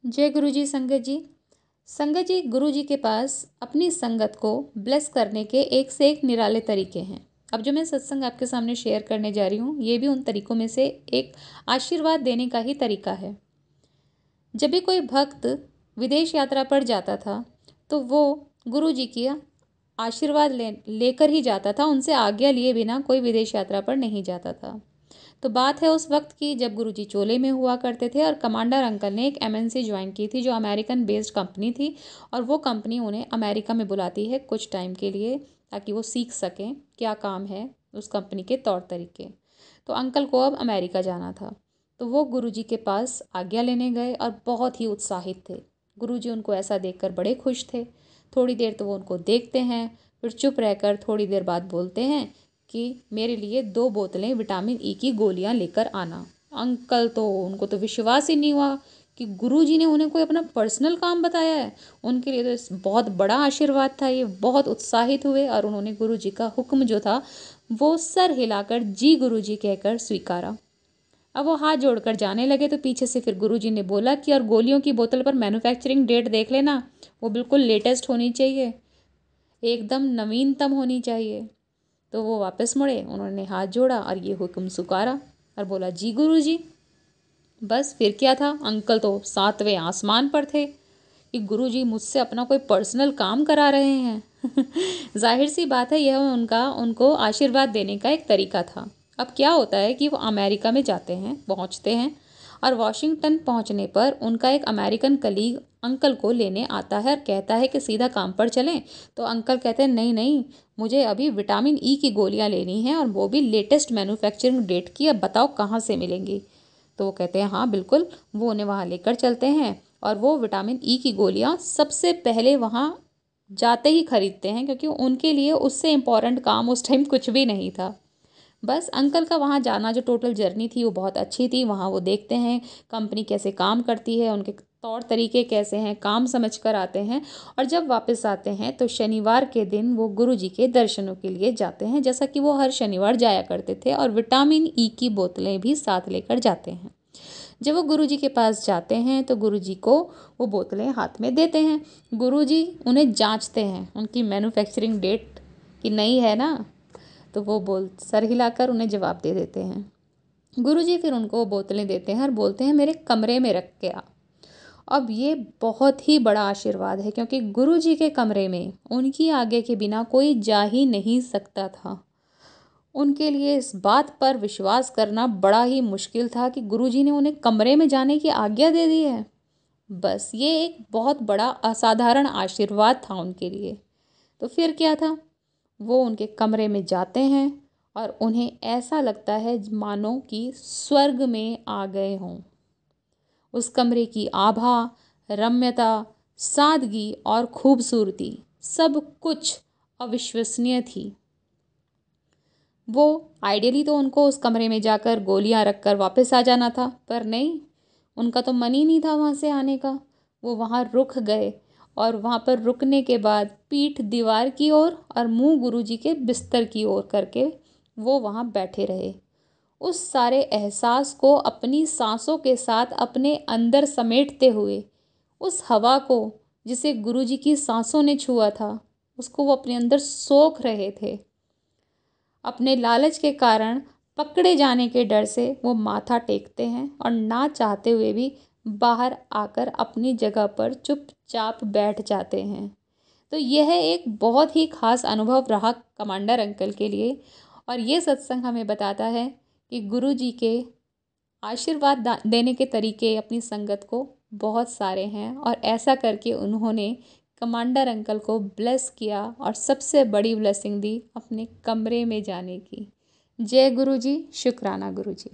जय गुरु जी। संगत जी, संगत जी, गुरु जी के पास अपनी संगत को ब्लेस करने के एक से एक निराले तरीके हैं। अब जो मैं सत्संग आपके सामने शेयर करने जा रही हूँ, ये भी उन तरीकों में से एक आशीर्वाद देने का ही तरीका है। जब भी कोई भक्त विदेश यात्रा पर जाता था तो वो गुरु जी की आशीर्वाद लेकर ही जाता था। उनसे आज्ञा लिए बिना कोई विदेश यात्रा पर नहीं जाता था। तो बात है उस वक्त की जब गुरुजी चोले में हुआ करते थे और कमांडर अंकल ने एक एमएनसी ज्वाइन की थी जो अमेरिकन बेस्ड कंपनी थी, और वो कंपनी उन्हें अमेरिका में बुलाती है कुछ टाइम के लिए ताकि वो सीख सकें क्या काम है उस कंपनी के तौर तरीके। तो अंकल को अब अमेरिका जाना था, तो वो गुरुजी के पास आज्ञा लेने गए और बहुत ही उत्साहित थे। गुरुजी उनको ऐसा देखकर बड़े खुश थे। थोड़ी देर तो वो उनको देखते हैं, फिर चुप रहकर थोड़ी देर बाद बोलते हैं कि मेरे लिए 2 बोतलें विटामिन ई की गोलियां लेकर आना। अंकल तो उनको तो विश्वास ही नहीं हुआ कि गुरुजी ने उन्हें कोई अपना पर्सनल काम बताया है। उनके लिए तो बहुत बड़ा आशीर्वाद था ये। बहुत उत्साहित हुए और उन्होंने गुरुजी का हुक्म जो था वो सर हिलाकर जी गुरुजी कहकर स्वीकारा। अब वो हाथ जोड़कर जाने लगे तो पीछे से फिर गुरुजी ने बोला कि और गोलियों की बोतल पर मैन्युफैक्चरिंग डेट देख लेना, वो बिल्कुल लेटेस्ट होनी चाहिए, एकदम नवीनतम होनी चाहिए। तो वो वापस मुड़े, उन्होंने हाथ जोड़ा और ये हुक्म स्वीकारा और बोला जी गुरुजी। बस फिर क्या था, अंकल तो 7वें आसमान पर थे कि गुरुजी मुझसे अपना कोई पर्सनल काम करा रहे हैं। जाहिर सी बात है, यह उनको आशीर्वाद देने का एक तरीका था। अब क्या होता है कि वो अमेरिका में जाते हैं, पहुंचते हैं, और वॉशिंगटन पहुंचने पर उनका एक अमेरिकन कलीग अंकल को लेने आता है और कहता है कि सीधा काम पर चलें। तो अंकल कहते हैं नहीं नहीं, मुझे अभी विटामिन ई की गोलियां लेनी हैं और वो भी लेटेस्ट मैन्युफैक्चरिंग डेट की। अब बताओ कहाँ से मिलेंगी। तो वो कहते हैं हाँ बिल्कुल। वो उन्हें वहाँ लेकर चलते हैं और वो विटामिन ई की गोलियां सबसे पहले वहाँ जाते ही खरीदते हैं, क्योंकि उनके लिए उससे इम्पोर्टेंट काम उस टाइम कुछ भी नहीं था। बस अंकल का वहाँ जाना जो टोटल जर्नी थी वो बहुत अच्छी थी। वहाँ वो देखते हैं कंपनी कैसे काम करती है, उनके तौर तरीके कैसे हैं, काम समझ कर आते हैं। और जब वापस आते हैं तो शनिवार के दिन वो गुरुजी के दर्शनों के लिए जाते हैं, जैसा कि वो हर शनिवार जाया करते थे, और विटामिन ई की बोतलें भी साथ लेकर जाते हैं। जब वो गुरुजी के पास जाते हैं तो गुरुजी को वो बोतलें हाथ में देते हैं। गुरुजी उन्हें जांचते हैं उनकी मैन्युफैक्चरिंग डेट कि नई है ना, तो वो सर हिलाकर उन्हें जवाब दे देते हैं। गुरुजी फिर उनको बोतलें देते हैं और बोलते हैं मेरे कमरे में रख के आ। अब ये बहुत ही बड़ा आशीर्वाद है, क्योंकि गुरुजी के कमरे में उनकी आज्ञा के बिना कोई जा ही नहीं सकता था। उनके लिए इस बात पर विश्वास करना बड़ा ही मुश्किल था कि गुरुजी ने उन्हें कमरे में जाने की आज्ञा दे दी है। बस ये एक बहुत बड़ा असाधारण आशीर्वाद था उनके लिए। तो फिर क्या था, वो उनके कमरे में जाते हैं और उन्हें ऐसा लगता है मानो कि स्वर्ग में आ गए हों। उस कमरे की आभा, रम्यता, सादगी और खूबसूरती, सब कुछ अविश्वसनीय थी। वो आइडियली तो उनको उस कमरे में जाकर गोलियां रखकर वापस आ जाना था, पर नहीं, उनका तो मन ही नहीं था वहाँ से आने का। वो वहाँ रुक गए और वहाँ पर रुकने के बाद पीठ दीवार की ओर और मुंह गुरुजी के बिस्तर की ओर करके वो वहाँ बैठे रहे। उस सारे एहसास को अपनी सांसों के साथ अपने अंदर समेटते हुए, उस हवा को जिसे गुरुजी की सांसों ने छुआ था, उसको वो अपने अंदर सोख रहे थे। अपने लालच के कारण पकड़े जाने के डर से वो माथा टेकते हैं और ना चाहते हुए भी बाहर आकर अपनी जगह पर चुपचाप बैठ जाते हैं। तो यह एक बहुत ही खास अनुभव रहा कमांडर अंकल के लिए। और ये सत्संग हमें बताता है कि गुरु जी के आशीर्वाद देने के तरीके अपनी संगत को बहुत सारे हैं, और ऐसा करके उन्होंने कमांडर अंकल को ब्लेस किया और सबसे बड़ी ब्लेसिंग दी अपने कमरे में जाने की। जय गुरु जी, शुक्राना गुरु जी।